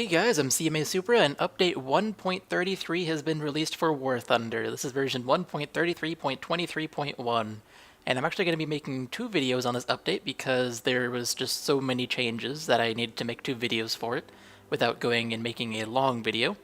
Hey guys, I'm cmasupra and update 1.33 has been released for War Thunder. This is version 1.33.23.1. And I'm actually going to be making two videos on this update because there was just so many changes that I needed to make two videos for it without going and making a long video.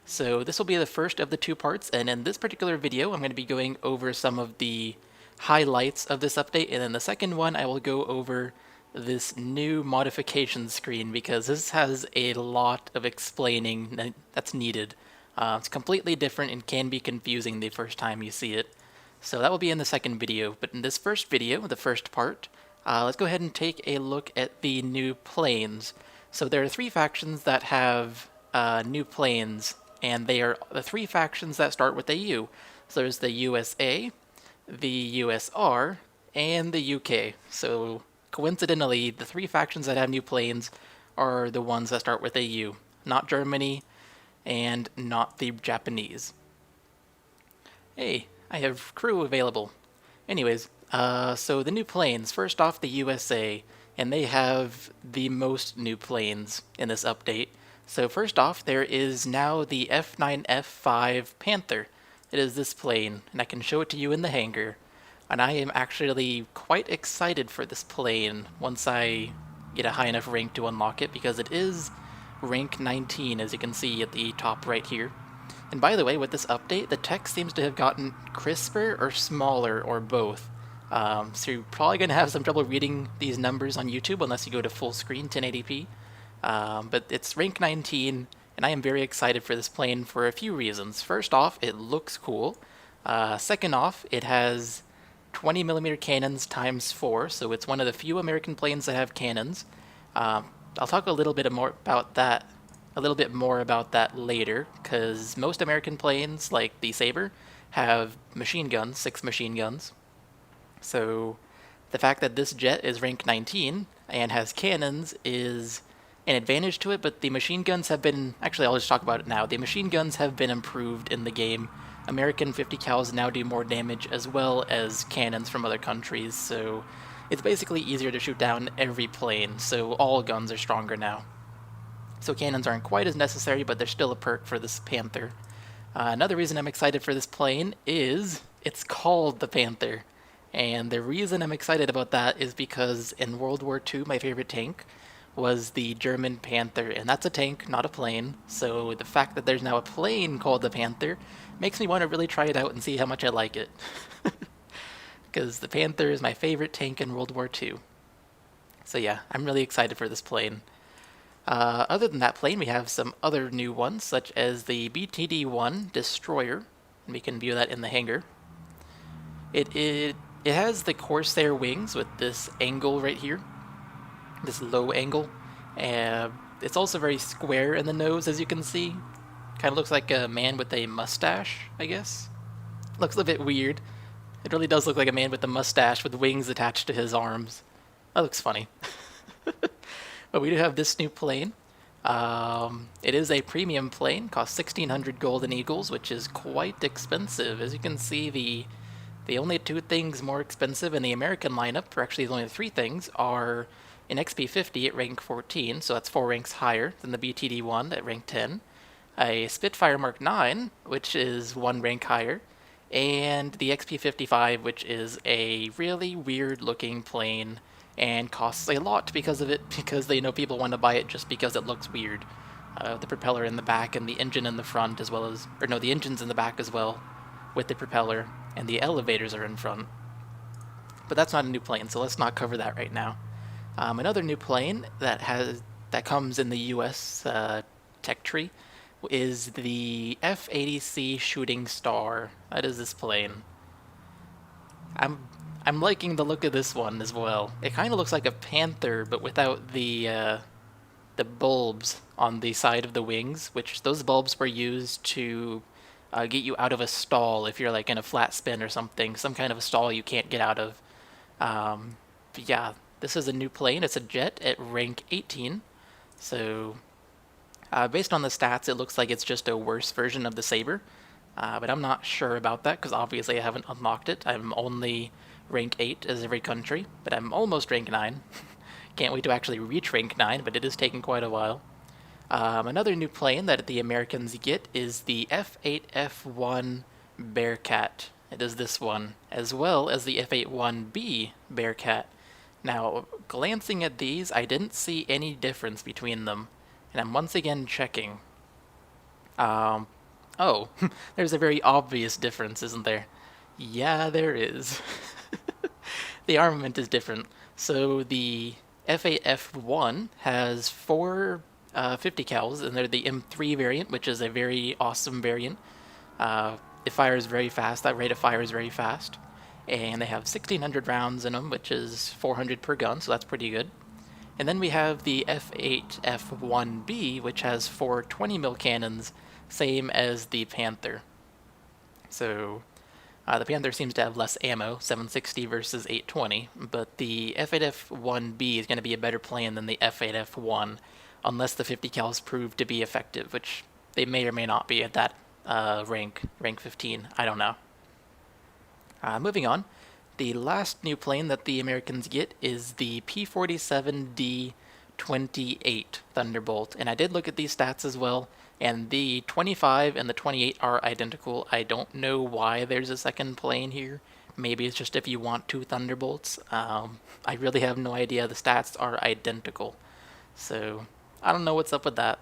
So this will be the first of the two parts, and in this particular video I'm going to be going over some of the highlights of this update, and then the second one I will go over this new modification screen because this has a lot of explaining that's needed. It's completely different and can be confusing the first time you see it. So that will be in the second video, but in this first video, the first part, let's go ahead and take a look at the new planes. So there are three factions that have new planes, and they are the three factions that start with a U. So there's the USA, the USR, and the UK. So coincidentally, the three factions that have new planes are the ones that start with a U, not Germany and not the Japanese. Hey, I have crew available. Anyways, so the new planes, first off the USA, and they have the most new planes in this update. So first off, there is now the F9F5 Panther. It is this plane, and I can show it to you in the hangar. And I am actually quite excited for this plane once I get a high enough rank to unlock it, because it is rank 19, as you can see at the top right here. And by the way, with this update, the text seems to have gotten crisper or smaller or both. So you're probably going to have some trouble reading these numbers on YouTube unless you go to full screen 1080p. But it's rank 19, and I am very excited for this plane for a few reasons. First off, it looks cool. Second off, it has 20mm cannons times 4, so it's one of the few American planes that have cannons. I'll talk a little bit more about that later, because most American planes, like the Sabre, have machine guns, 6 machine guns. So the fact that this jet is rank 19 and has cannons is an advantage to it, but the machine guns have been, actually I'll just talk about it now, the machine guns have been improved in the game. American 50 cals now do more damage as well as cannons from other countries, so it's basically easier to shoot down every plane, so all guns are stronger now. So cannons aren't quite as necessary, but they're still a perk for this Panther. Another reason I'm excited for this plane is it's called the Panther. And the reason I'm excited about that is because in World War II, my favorite tank was the German Panther, and that's a tank, not a plane. So the fact that there's now a plane called the Panther makes me want to really try it out and see how much I like it. Because the Panther is my favorite tank in World War II. So yeah, I'm really excited for this plane. Other than that plane, we have some other new ones, such as the BTD-1 Destroyer, and we can view that in the hangar. It has the Corsair wings with this angle right here, this low angle. It's also very square in the nose, as you can see. Kind of looks like a man with a mustache, I guess. Looks a bit weird. It really does look like a man with a mustache with wings attached to his arms. That looks funny. But we do have this new plane. It is a premium plane, costs 1,600 golden eagles, which is quite expensive. As you can see, the only two things more expensive in the American lineup, or actually the only three things, are an XP50 at rank 14, so that's 4 ranks higher than the BTD-1 at rank 10, a Spitfire Mark 9, which is 1 rank higher, and the XP55, which is a really weird looking plane and costs a lot because of it, because they know people want to buy it just because it looks weird. The propeller in the back and the engine in the front, as well as, or no, the engine's in the back as well with the propeller, and the elevators are in front. But that's not a new plane, so let's not cover that right now. Another new plane that comes in the US tech tree is the F-80C Shooting Star. That is this plane. I'm liking the look of this one as well. It kind of looks like a Panther, but without the bulbs on the side of the wings, which those bulbs were used to get you out of a stall if you're like in a flat spin or something, some kind of a stall you can't get out of. But yeah, this is a new plane. It's a jet at rank 18. So based on the stats, it looks like it's just a worse version of the Sabre. But I'm not sure about that because obviously I haven't unlocked it. I'm only rank 8 as every country, but I'm almost rank 9. Can't wait to actually reach rank 9, but it is taking quite a while. Another new plane that the Americans get is the F-8F1 Bearcat. It is this one, as well as the F-81B Bearcat. Now, glancing at these, I didn't see any difference between them, and I'm once again checking. Um, oh, there's a very obvious difference, isn't there? Yeah, there is. The armament is different. So the F8F1 has four 50 cals, and they're the M3 variant, which is a very awesome variant. It fires very fast. That rate of fire is very fast. And they have 1,600 rounds in them, which is 400 per gun, so that's pretty good. And then we have the F8F1B, which has four 20 mil cannons, same as the Panther. So the Panther seems to have less ammo, 760 versus 820, but the F8F1B is going to be a better plane than the F8F1, unless the 50 cals prove to be effective, which they may or may not be at that rank 15. I don't know. Moving on, the last new plane that the Americans get is the P-47D-28 Thunderbolt, and I did look at these stats as well, and the 25 and the 28 are identical. I don't know why there's a second plane here. Maybe it's just if you want two Thunderbolts. I really have no idea. The stats are identical, so I don't know what's up with that.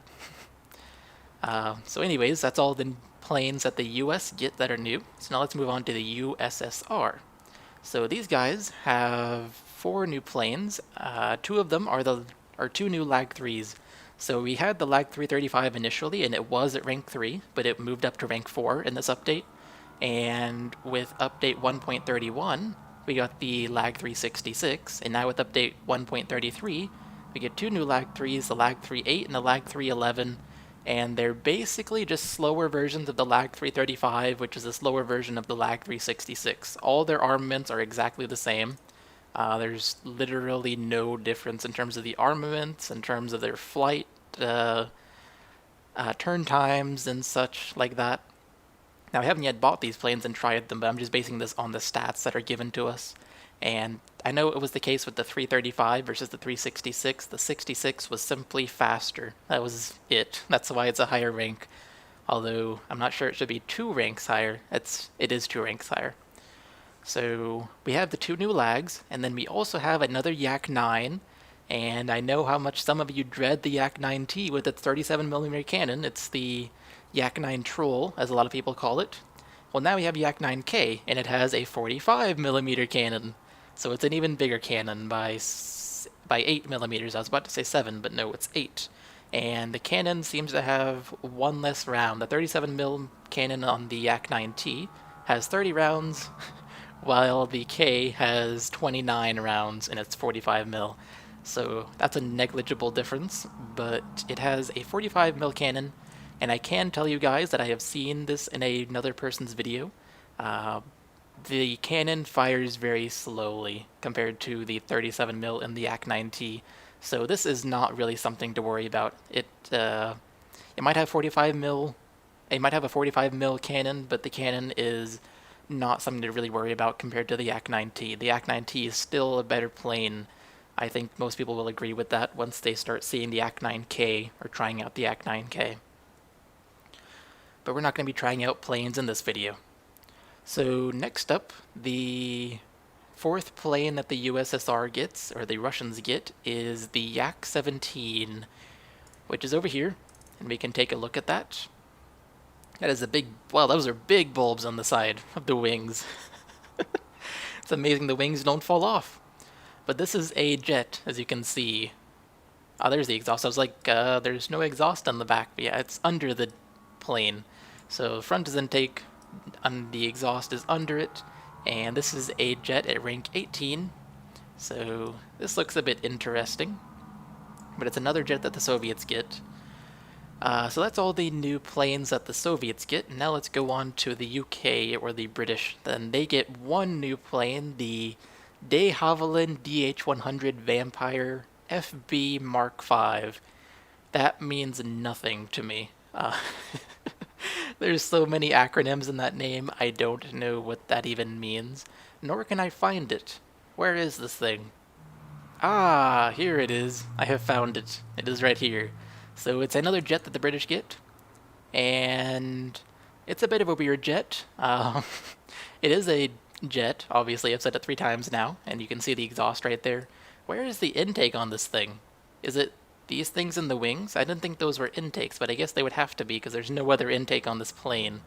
So anyways, that's all the planes that the US get that are new. So now let's move on to the USSR. So these guys have four new planes. Two of them are two new Lag 3s. So we had the Lag 335 initially, and it was at rank 3, but it moved up to rank 4 in this update. And with update 1.31, we got the Lag 366, and now with update 1.33, we get two new Lag 3s, the Lag 38 and the Lag 311, and they're basically just slower versions of the Lag 335, which is a slower version of the Lag 366. All their armaments are exactly the same. There's literally no difference in terms of the armaments, in terms of their flight, turn times, and such like that. Now, I haven't yet bought these planes and tried them, but I'm just basing this on the stats that are given to us. And I know it was the case with the 335 versus the 366. The 66 was simply faster. That was it. That's why it's a higher rank. Although, I'm not sure it should be 2 ranks higher. It is 2 ranks higher. So we have the two new Lags, and then we also have another Yak-9, and I know how much some of you dread the Yak-9T with its 37mm cannon. It's the Yak-9 Troll, as a lot of people call it. Well, now we have Yak-9K, and it has a 45mm cannon, so it's an even bigger cannon by 8mm. I was about to say 7, but no, it's 8. And the cannon seems to have one less round. The 37mm cannon on the Yak-9T has 30 rounds, while the K has 29 rounds in its 45 mil. So that's a negligible difference, but it has a 45 mil cannon, and I can tell you guys that I have seen this in another person's video. The cannon fires very slowly compared to the 37 mil in the Yak-9T, so this is not really something to worry about. It might have 45 mil. It might have a 45 mil cannon, but the cannon is not something to really worry about compared to the Yak-9T. The Yak-9T is still a better plane. I think most people will agree with that once they start seeing the Yak-9K or trying out the Yak-9K. But we're not going to be trying out planes in this video. So next up, the fourth plane that the USSR gets, or the Russians get, is the Yak-17, which is over here, and we can take a look at that. That is a big, wow, those are big bulbs on the side of the wings. It's amazing the wings don't fall off. But this is a jet, as you can see. Oh, there's the exhaust. I was like, there's no exhaust on the back. But yeah, it's under the plane. So front is intake, and the exhaust is under it. And this is a jet at rank 18. So this looks a bit interesting. But it's another jet that the Soviets get. So that's all the new planes that the Soviets get. Now let's go on to the UK, or the British. Then they get one new plane, the De Havilland DH-100 Vampire FB Mark V. That means nothing to me. There's so many acronyms in that name, I don't know what that even means. Nor can I find it. Where is this thing? Ah, here it is. I have found it. It is right here. So it's another jet that the British get, and it's a bit of a weird jet. It is a jet, obviously. I've said it 3 times now, and you can see the exhaust right there. Where is the intake on this thing? Is it these things in the wings? I didn't think those were intakes, but I guess they would have to be because there's no other intake on this plane.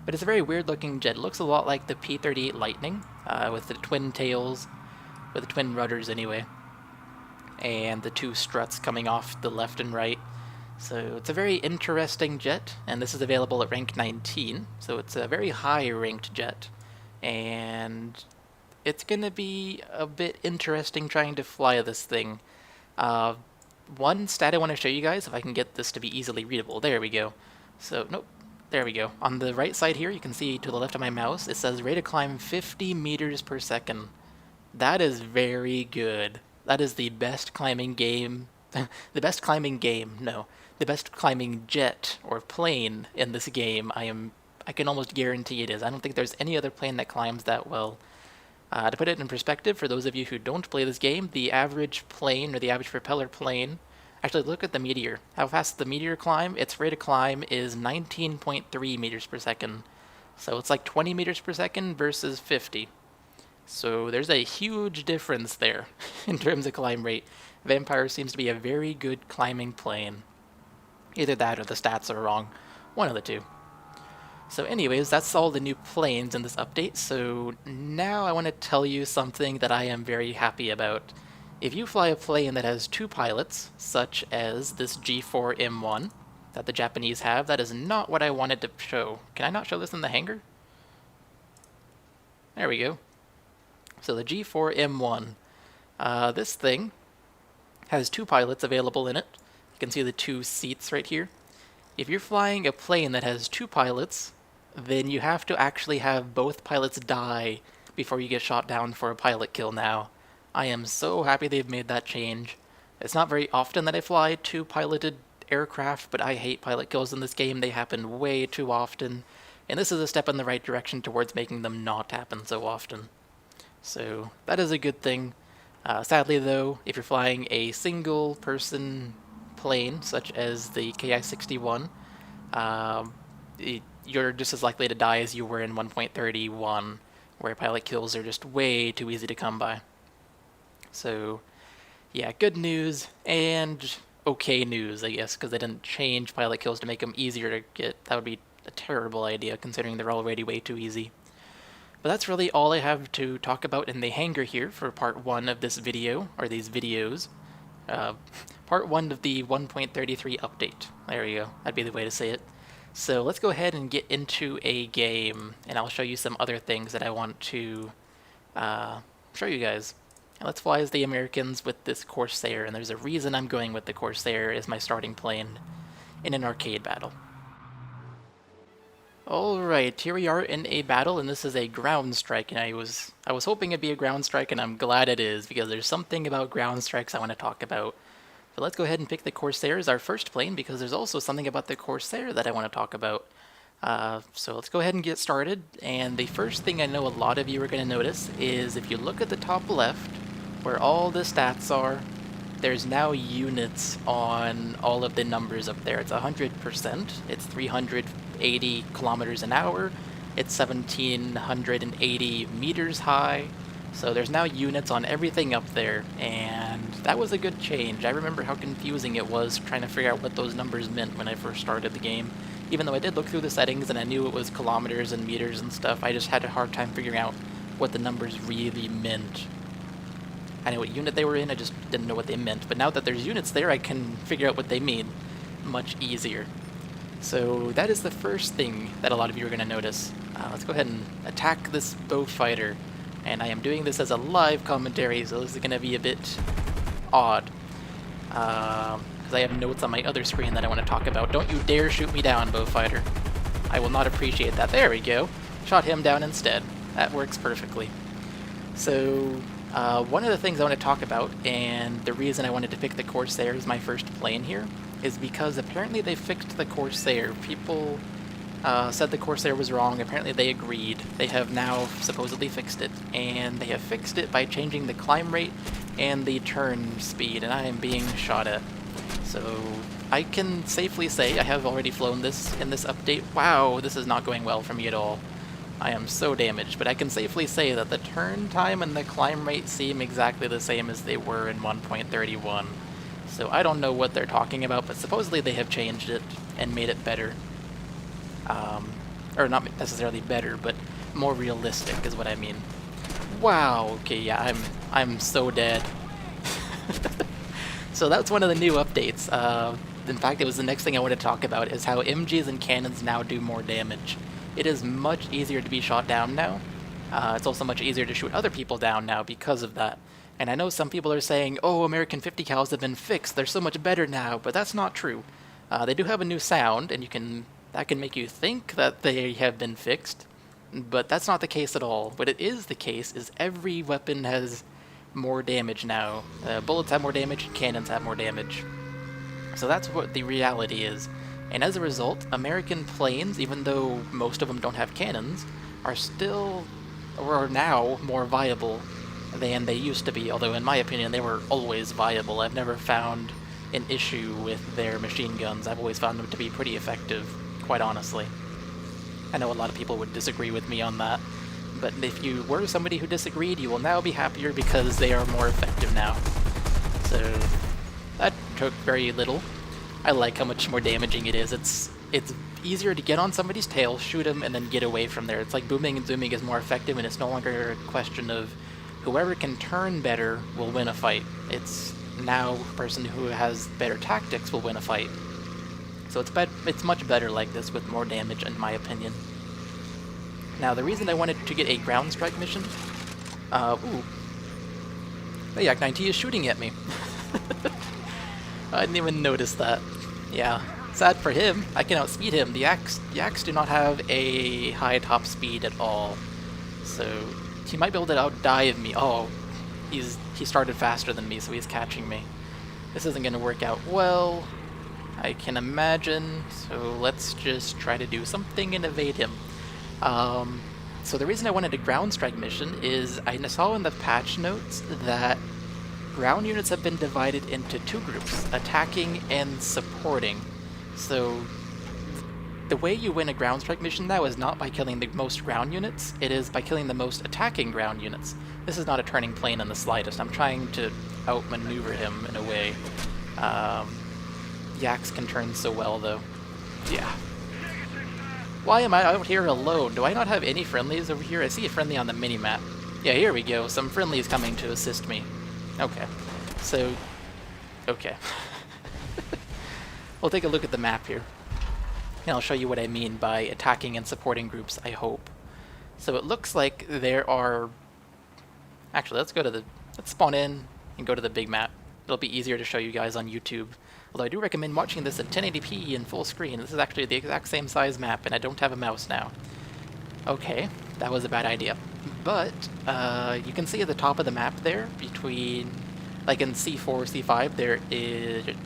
But it's a very weird looking jet. It looks a lot like the P-38 Lightning, with the twin tails, with the twin rudders anyway, and the 2 struts coming off the left and right. So it's a very interesting jet, and this is available at rank 19, so it's a very high ranked jet. And it's going to be a bit interesting trying to fly this thing. One stat I want to show you guys, if I can get this to be easily readable. There we go. So, nope. There we go. On the right side here, you can see to the left of my mouse, it says rate of climb 50 meters per second. That is very good. That is the best climbing game. The best climbing game, no. The best climbing jet or plane in this game. I can almost guarantee it is. I don't think there's any other plane that climbs that well. To put it in perspective, for those of you who don't play this game, the average plane, or the average propeller plane, actually look at the Meteor. How fast the Meteor climb? Its rate of climb is 19.3 meters per second. So it's like 20 meters per second versus 50. So there's a huge difference there in terms of climb rate. Vampire seems to be a very good climbing plane. Either that or the stats are wrong. One of the two. So anyways, that's all the new planes in this update, so now I want to tell you something that I am very happy about. If you fly a plane that has 2 pilots, such as this G4M1 that the Japanese have, that is not what I wanted to show. Can I not show this in the hangar? There we go. So the G4M1, this thing has 2 pilots available in it. You can see the 2 seats right here. If you're flying a plane that has 2 pilots, then you have to actually have both pilots die before you get shot down for a pilot kill now. I am so happy they've made that change. It's not very often that I fly 2 piloted aircraft, but I hate pilot kills in this game. They happen way too often, and this is a step in the right direction towards making them not happen so often. So that is a good thing. Sadly though, if you're flying a single person plane, such as the Ki-61, you're just as likely to die as you were in 1.31, where pilot kills are just way too easy to come by. So, yeah, good news, and okay news, I guess, because they didn't change pilot kills to make them easier to get. That would be a terrible idea, considering they're already way too easy. But that's really all I have to talk about in the hangar here for part 1 of this video, or these videos. Part 1 of the 1.33 update. There you go. That'd be the way to say it. So let's go ahead and get into a game, and I'll show you some other things that I want to show you guys. And let's fly as the Americans with this Corsair, and there's a reason I'm going with the Corsair as my starting plane in an arcade battle. Alright, here we are in a battle, and this is a ground strike, and I was hoping it'd be a ground strike, and I'm glad it is, because there's something about ground strikes I want to talk about. But let's go ahead and pick the Corsair as our first plane, because there's also something about the Corsair that I want to talk about. So let's go ahead and get started, and the first thing I know a lot of you are going to notice is if you look at the top left, where all the stats are, there's now units on all of the numbers up there. It's 100%, it's 380 kilometers an hour, it's 1780 meters high, so there's now units on everything up there, and that was a good change. I remember how confusing it was trying to figure out what those numbers meant when I first started the game. Even though I did look through the settings and I knew it was kilometers and meters and stuff, I just had a hard time figuring out what the numbers really meant. I knew what unit they were in, I just didn't know what they meant. But now that there's units there, I can figure out what they mean much easier. So that is the first thing that a lot of you are going to notice. Let's go ahead and attack this bow fighter. And I am doing this as a live commentary, so this is going to be a bit odd. Because I have notes on my other screen that I want to talk about. Don't you dare shoot me down, bow fighter. I will not appreciate that. There we go. Shot him down instead. That works perfectly. So, one of the things I want to talk about, and the reason I wanted to pick the Corsair as my first plane here, is because apparently they fixed the Corsair. People said the Corsair was wrong. Apparently they agreed. They have now supposedly fixed it, and they have fixed it by changing the climb rate and the turn speed, and I am being shot at. So I can safely say I have already flown this in this update. Wow, this is not going well for me at all. I am so damaged, but I can safely say that the turn time and the climb rate seem exactly the same as they were in 1.31. So I don't know what they're talking about, but supposedly they have changed it and made it better. Or not necessarily better, but more realistic is what I mean. Wow, okay, yeah, I'm so dead. So that's one of the new updates. In fact, it was the next thing I wanted to talk about, is how MGs and cannons now do more damage. It is much easier to be shot down now. It's also much easier to shoot other people down now because of that. And I know some people are saying, oh, American 50 cals have been fixed, they're so much better now, but that's not true. They do have a new sound, and that can make you think that they have been fixed, but that's not the case at all. What it is the case is every weapon has more damage now. Bullets have more damage, and cannons have more damage. So that's what the reality is. And as a result, American planes, even though most of them don't have cannons, are still, or are now, more viable than they used to be, although in my opinion they were always viable. I've never found an issue with their machine guns. I've always found them to be pretty effective, quite honestly. I know a lot of people would disagree with me on that, but if you were somebody who disagreed, you will now be happier because they are more effective now. So that took very little. I like how much more damaging it is. It's easier to get on somebody's tail, shoot them, and then get away from there. It's like booming and zooming is more effective, and it's no longer a question of whoever can turn better will win a fight. It's now the person who has better tactics will win a fight. So it's much better like this with more damage, in my opinion. Now, the reason I wanted to get a ground strike mission... ooh. The Yak-9T is shooting at me. I didn't even notice that. Yeah, sad for him. I can outspeed him. The Yaks do not have a high top speed at all. So he might be able to outdive me. Oh, he started faster than me, so he's catching me. This isn't going to work out well, I can imagine. So let's just try to do something and evade him. So the reason I wanted a ground strike mission is I saw in the patch notes that ground units have been divided into two groups, attacking and supporting. So the way you win a ground strike mission now is not by killing the most ground units, it is by killing the most attacking ground units. This is not a turning plane in the slightest. I'm trying to outmaneuver him in a way. Yaks can turn so well though. Yeah. Why am I out here alone? Do I not have any friendlies over here? I see a friendly on the mini-map. Yeah, here we go. Some friendlies coming to assist me. Okay. So, okay. We'll take a look at the map here. And I'll show you what I mean by attacking and supporting groups, I hope. So it looks like there are... Actually, let's spawn in and go to the big map. It'll be easier to show you guys on YouTube. Although I do recommend watching this at 1080p in full screen. This is actually the exact same size map, and I don't have a mouse now. Okay, that was a bad idea. But you can see at the top of the map there, between, like in C4, C5,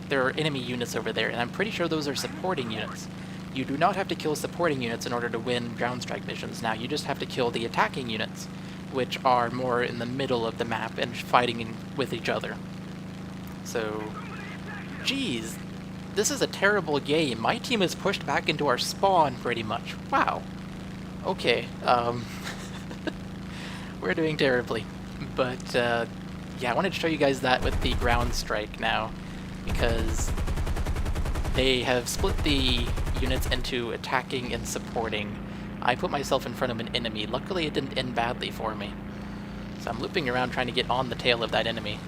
there are enemy units over there, and I'm pretty sure those are supporting units. You do not have to kill supporting units in order to win ground strike missions now. You just have to kill the attacking units, which are more in the middle of the map and fighting with each other. So, geez, this is a terrible game. My team is pushed back into our spawn, pretty much. Wow. Okay, we're doing terribly. But, yeah, I wanted to show you guys that with the ground strike now, because they have split the units into attacking and supporting. I put myself in front of an enemy. Luckily, it didn't end badly for me. So I'm looping around trying to get on the tail of that enemy.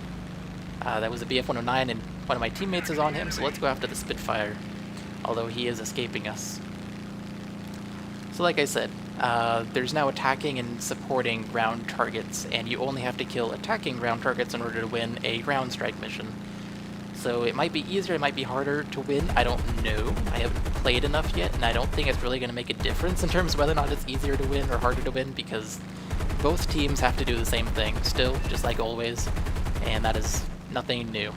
That was a BF-109, and one of my teammates is on him, so let's go after the Spitfire, although he is escaping us. So like I said, there's now attacking and supporting ground targets, and you only have to kill attacking ground targets in order to win a ground strike mission. So it might be easier, it might be harder to win, I don't know. I haven't played enough yet, and I don't think it's really going to make a difference in terms of whether or not it's easier to win or harder to win, because both teams have to do the same thing still, just like always, and that is nothing new.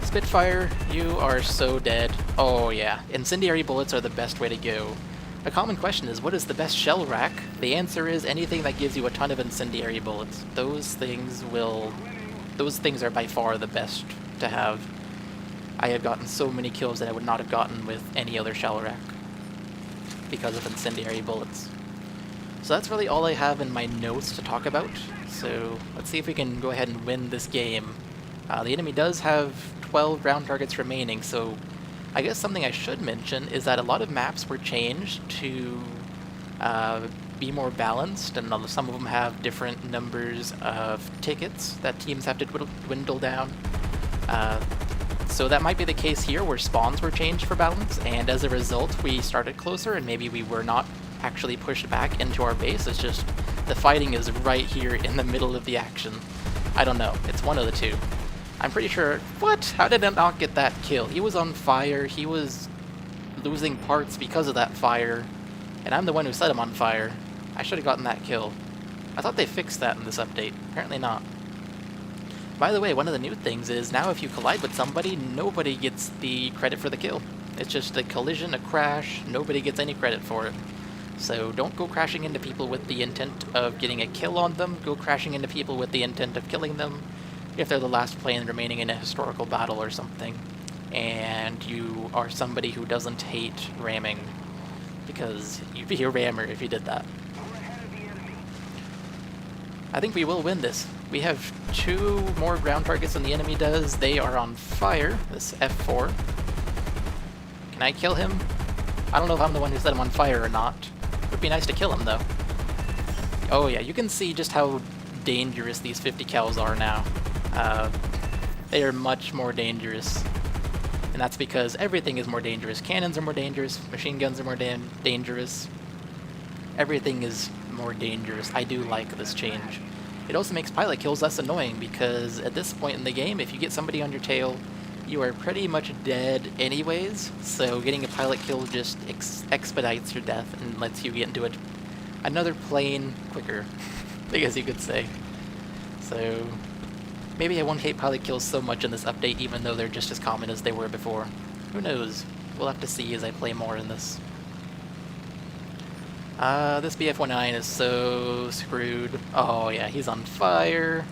Spitfire, you are so dead. Oh yeah, incendiary bullets are the best way to go. A common question is, what is the best shell rack? The answer is anything that gives you a ton of incendiary bullets. Those things are by far the best to have. I have gotten so many kills that I would not have gotten with any other shell rack because of incendiary bullets. So that's really all I have in my notes to talk about. So let's see if we can go ahead and win this game. The enemy does have 12 ground targets remaining, so I guess something I should mention is that a lot of maps were changed to be more balanced, and some of them have different numbers of tickets that teams have to dwindle down. So that might be the case here, where spawns were changed for balance, and as a result we started closer and maybe we were not actually pushed back into our base. It's just the fighting is right here in the middle of the action. I don't know, it's one of the two. I'm pretty sure... What? How did I not get that kill? He was on fire, he was losing parts because of that fire, and I'm the one who set him on fire. I should have gotten that kill. I thought they fixed that in this update. Apparently not. By the way, one of the new things is now if you collide with somebody, nobody gets the credit for the kill. It's just a collision, a crash, nobody gets any credit for it. So don't go crashing into people with the intent of getting a kill on them, go crashing into people with the intent of killing them if they're the last plane remaining in a historical battle or something, and you are somebody who doesn't hate ramming, because you'd be a rammer if you did that. I think we will win this. We have 2 more ground targets than the enemy does. They are on fire, this F4. Can I kill him? I don't know if I'm the one who set him on fire or not. It would be nice to kill him though. Oh yeah, you can see just how dangerous these 50 cals are now. They are much more dangerous. And that's because everything is more dangerous. Cannons are more dangerous, machine guns are more dangerous. Everything is more dangerous. I do like this change. It also makes pilot kills less annoying, because at this point in the game, if you get somebody on your tail, you are pretty much dead anyways, so getting a pilot kill just expedites your death and lets you get into another plane quicker, I guess you could say. So maybe I won't hate pilot kills so much in this update, even though they're just as common as they were before. Who knows? We'll have to see as I play more in this. This BF-19 is so screwed. Oh yeah, he's on fire.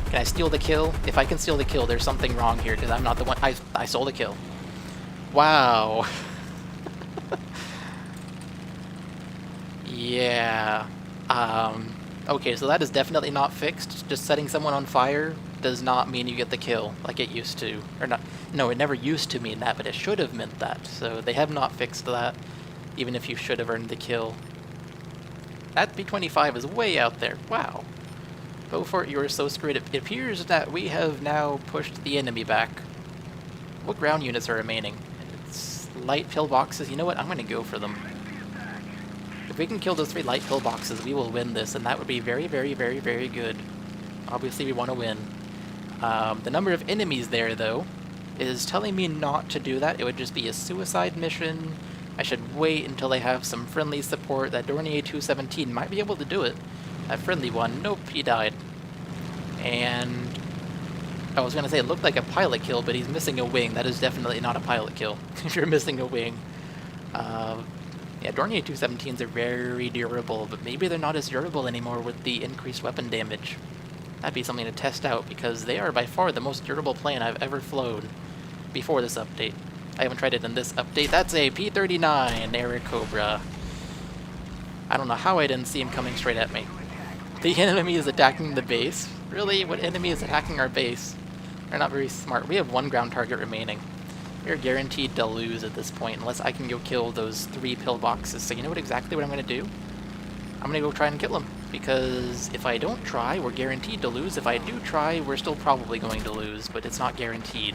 Can I steal the kill? If I can steal the kill, there's something wrong here, because I'm not the one. I stole the kill. Wow. Yeah. Okay, so that is definitely not fixed. Just setting someone on fire does not mean you get the kill, like it used to. Or not. No, it never used to mean that, but it should have meant that. So they have not fixed that, even if you should have earned the kill. That B-25 is way out there. Wow. Beaufort, you are so screwed. It appears that we have now pushed the enemy back. What ground units are remaining? It's light pillboxes. You know what? I'm going to go for them. If we can kill those 3 light pillboxes, we will win this, and that would be very, very, very, very good. Obviously, we want to win. The number of enemies there, though, is telling me not to do that. It would just be a suicide mission. I should wait until they have some friendly support. That Dornier 217 might be able to do it. That friendly one. Nope, he died. And I was going to say it looked like a pilot kill, but he's missing a wing. That is definitely not a pilot kill if you're missing a wing. Yeah, Dornier 217s are very durable, but maybe they're not as durable anymore with the increased weapon damage. That'd be something to test out, because they are by far the most durable plane I've ever flown before this update. I haven't tried it in this update. That's a P-39 Air Cobra. I don't know how I didn't see him coming straight at me. The enemy is attacking the base? Really? What enemy is attacking our base? They're not very smart. We have 1 ground target remaining. We're guaranteed to lose at this point unless I can go kill those 3 pillboxes. So you know exactly what I'm going to do? I'm going to go try and kill them. Because if I don't try, we're guaranteed to lose. If I do try, we're still probably going to lose, but it's not guaranteed.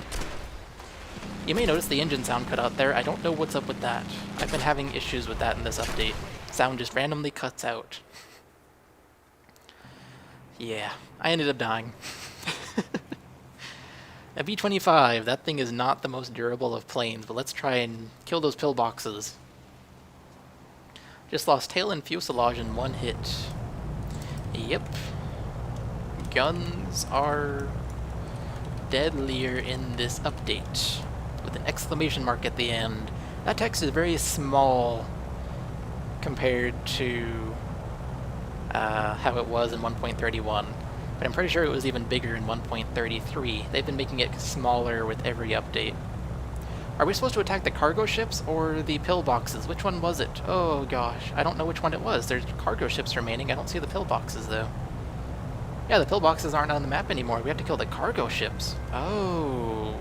You may notice the engine sound cut out there. I don't know what's up with that. I've been having issues with that in this update. Sound just randomly cuts out. Yeah, I ended up dying. A B-25, that thing is not the most durable of planes, but let's try and kill those pillboxes. Just lost tail and fuselage in 1 hit. Yep. Guns are deadlier in this update, with an exclamation mark at the end. That text is very small compared to how it was in 1.31, but I'm pretty sure it was even bigger in 1.33. They've been making it smaller with every update. Are we supposed to attack the cargo ships or the pillboxes? Which one was it? Oh gosh, I don't know which one it was. There's cargo ships remaining. I don't see the pillboxes though. Yeah, the pillboxes aren't on the map anymore. We have to kill the cargo ships. Oh.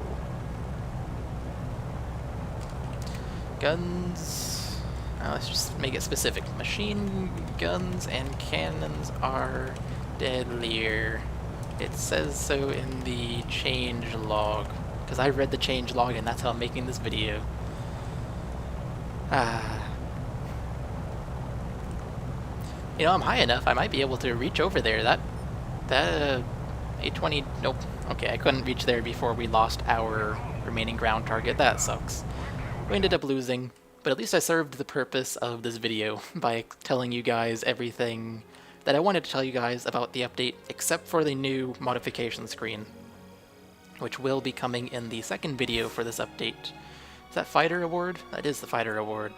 Guns. Let's just make it specific. Machine guns and cannons are deadlier. It says so in the change log. Because I read the change log and that's how I'm making this video. You know, I'm high enough, I might be able to reach over there. That 820, nope. Okay, I couldn't reach there before we lost our remaining ground target. That sucks. We ended up losing, but at least I served the purpose of this video by telling you guys everything that I wanted to tell you guys about the update, except for the new modification screen, which will be coming in the second video for this update. Is that Fighter Award? That is the Fighter Award.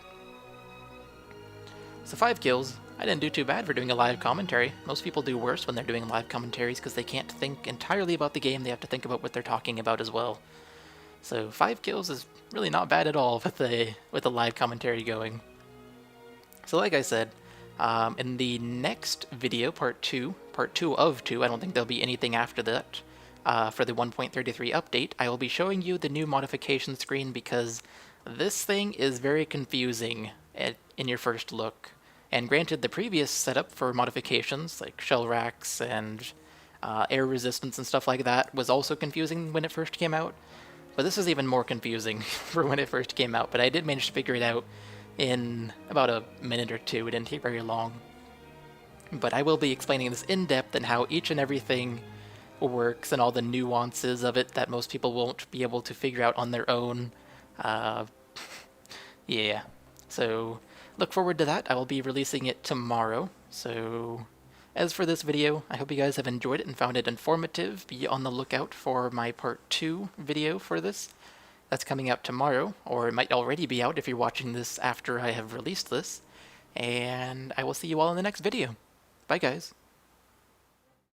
So 5 kills. I didn't do too bad for doing a live commentary. Most people do worse when they're doing live commentaries because they can't think entirely about the game, they have to think about what they're talking about as well. So 5 kills is really not bad at all with the live commentary going. So like I said, in the next video, part 2 of 2, I don't think there'll be anything after that, for the 1.33 update, I will be showing you the new modification screen because this thing is very confusing in your first look. And granted, the previous setup for modifications, like shell racks and air resistance and stuff like that, was also confusing when it first came out. But this is even more confusing for when it first came out, but I did manage to figure it out in about a minute or two. It didn't take very long. But I will be explaining this in depth and how each and everything works and all the nuances of it that most people won't be able to figure out on their own. Yeah, so look forward to that. I will be releasing it tomorrow. So as for this video, I hope you guys have enjoyed it and found it informative. Be on the lookout for my part 2 video for this. That's coming out tomorrow, or it might already be out if you're watching this after I have released this. And I will see you all in the next video. Bye guys.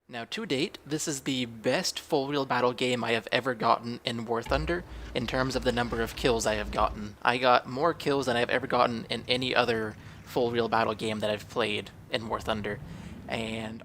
Now to date, this is the best full real battle game I have ever gotten in War Thunder in terms of the number of kills I have gotten. I got more kills than I've ever gotten in any other full real battle game that I've played in War Thunder. And